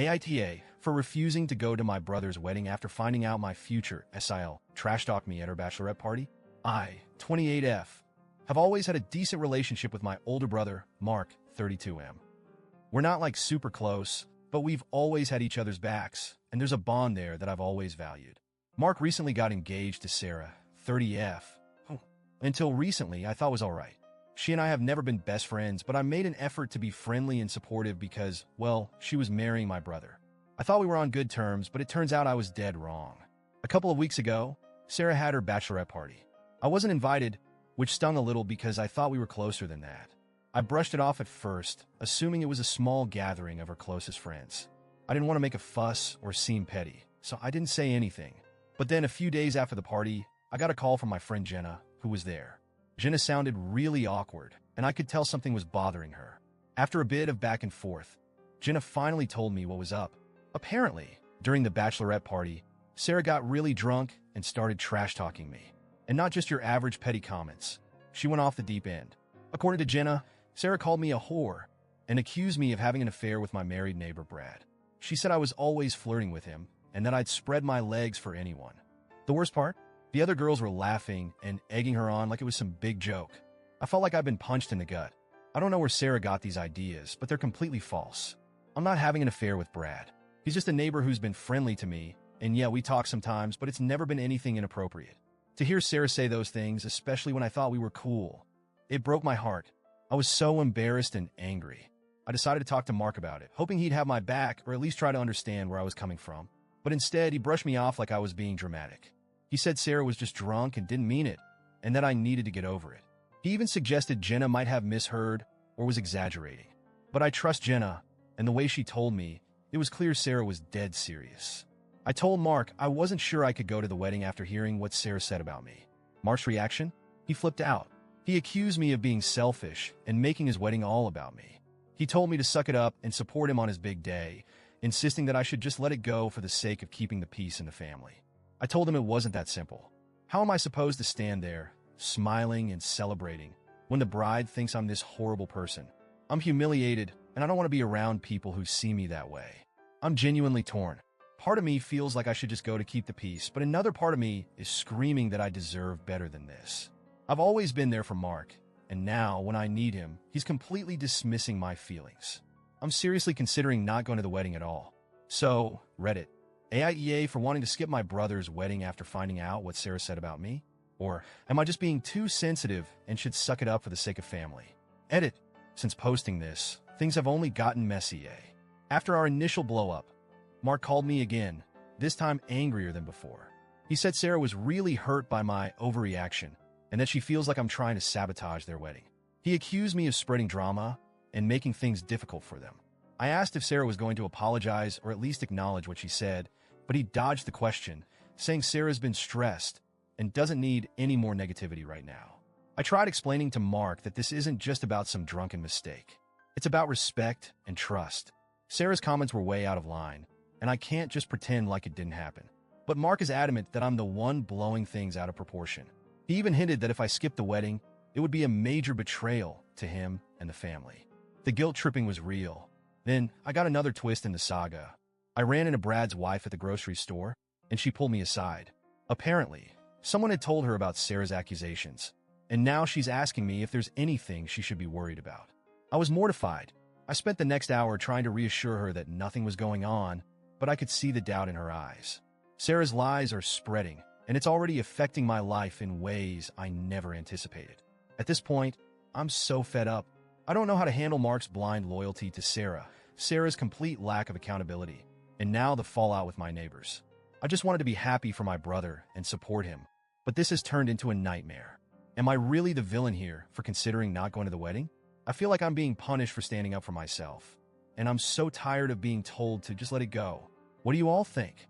AITA for refusing to go to my brother's wedding after finding out my future SIL trash-talked me at her bachelorette party. I, 28F, have always had a decent relationship with my older brother, Mark, 32M. We're not like super close, but we've always had each other's backs, and there's a bond there that I've always valued. Mark recently got engaged to Sarah, 30F. Until recently, I thought was alright. She and I have never been best friends, but I made an effort to be friendly and supportive because, well, she was marrying my brother. I thought we were on good terms, but it turns out I was dead wrong. A couple of weeks ago, Sarah had her bachelorette party. I wasn't invited, which stung a little because I thought we were closer than that. I brushed it off at first, assuming it was a small gathering of her closest friends. I didn't want to make a fuss or seem petty, so I didn't say anything. But then a few days after the party, I got a call from my friend Jenna, who was there. Jenna sounded really awkward, and I could tell something was bothering her. After a bit of back and forth, Jenna finally told me what was up. Apparently, during the bachelorette party, Sarah got really drunk and started trash-talking me. And not just your average petty comments. She went off the deep end. According to Jenna, Sarah called me a whore and accused me of having an affair with my married neighbor, Brad. She said I was always flirting with him and that I'd spread my legs for anyone. The worst part? The other girls were laughing and egging her on like it was some big joke. I felt like I'd been punched in the gut. I don't know where Sarah got these ideas, but they're completely false. I'm not having an affair with Brad. He's just a neighbor who's been friendly to me, and yeah, we talk sometimes, but it's never been anything inappropriate. To hear Sarah say those things, especially when I thought we were cool, it broke my heart. I was so embarrassed and angry. I decided to talk to Mark about it, hoping he'd have my back or at least try to understand where I was coming from. But instead, he brushed me off like I was being dramatic. He said Sarah was just drunk and didn't mean it, and that I needed to get over it. He even suggested Jenna might have misheard or was exaggerating. But I trust Jenna, and the way she told me, it was clear Sarah was dead serious. I told Mark I wasn't sure I could go to the wedding after hearing what Sarah said about me. Mark's reaction? He flipped out. He accused me of being selfish and making his wedding all about me. He told me to suck it up and support him on his big day, insisting that I should just let it go for the sake of keeping the peace in the family. I told him it wasn't that simple. How am I supposed to stand there, smiling and celebrating, when the bride thinks I'm this horrible person? I'm humiliated, and I don't want to be around people who see me that way. I'm genuinely torn. Part of me feels like I should just go to keep the peace, but another part of me is screaming that I deserve better than this. I've always been there for Mark, and now, when I need him, he's completely dismissing my feelings. I'm seriously considering not going to the wedding at all. So, Reddit. AITA for wanting to skip my brother's wedding after finding out what Sarah said about me? Or am I just being too sensitive and should suck it up for the sake of family? Edit. Since posting this, things have only gotten messy. After our initial blow-up, Mark called me again, this time angrier than before. He said Sarah was really hurt by my overreaction and that she feels like I'm trying to sabotage their wedding. He accused me of spreading drama and making things difficult for them. I asked if Sarah was going to apologize or at least acknowledge what she said, but he dodged the question, saying Sarah's been stressed and doesn't need any more negativity right now. I tried explaining to Mark that this isn't just about some drunken mistake. It's about respect and trust. Sarah's comments were way out of line, and I can't just pretend like it didn't happen. But Mark is adamant that I'm the one blowing things out of proportion. He even hinted that if I skipped the wedding, it would be a major betrayal to him and the family. The guilt tripping was real. Then I got another twist in the saga. I ran into Brad's wife at the grocery store, and she pulled me aside. Apparently, someone had told her about Sarah's accusations, and now she's asking me if there's anything she should be worried about. I was mortified. I spent the next hour trying to reassure her that nothing was going on, but I could see the doubt in her eyes. Sarah's lies are spreading, and it's already affecting my life in ways I never anticipated. At this point, I'm so fed up. I don't know how to handle Mark's blind loyalty to Sarah, Sarah's complete lack of accountability, and now the fallout with my neighbors. I just wanted to be happy for my brother and support him, but this has turned into a nightmare. Am I really the villain here for considering not going to the wedding? I feel like I'm being punished for standing up for myself, and I'm so tired of being told to just let it go. What do you all think?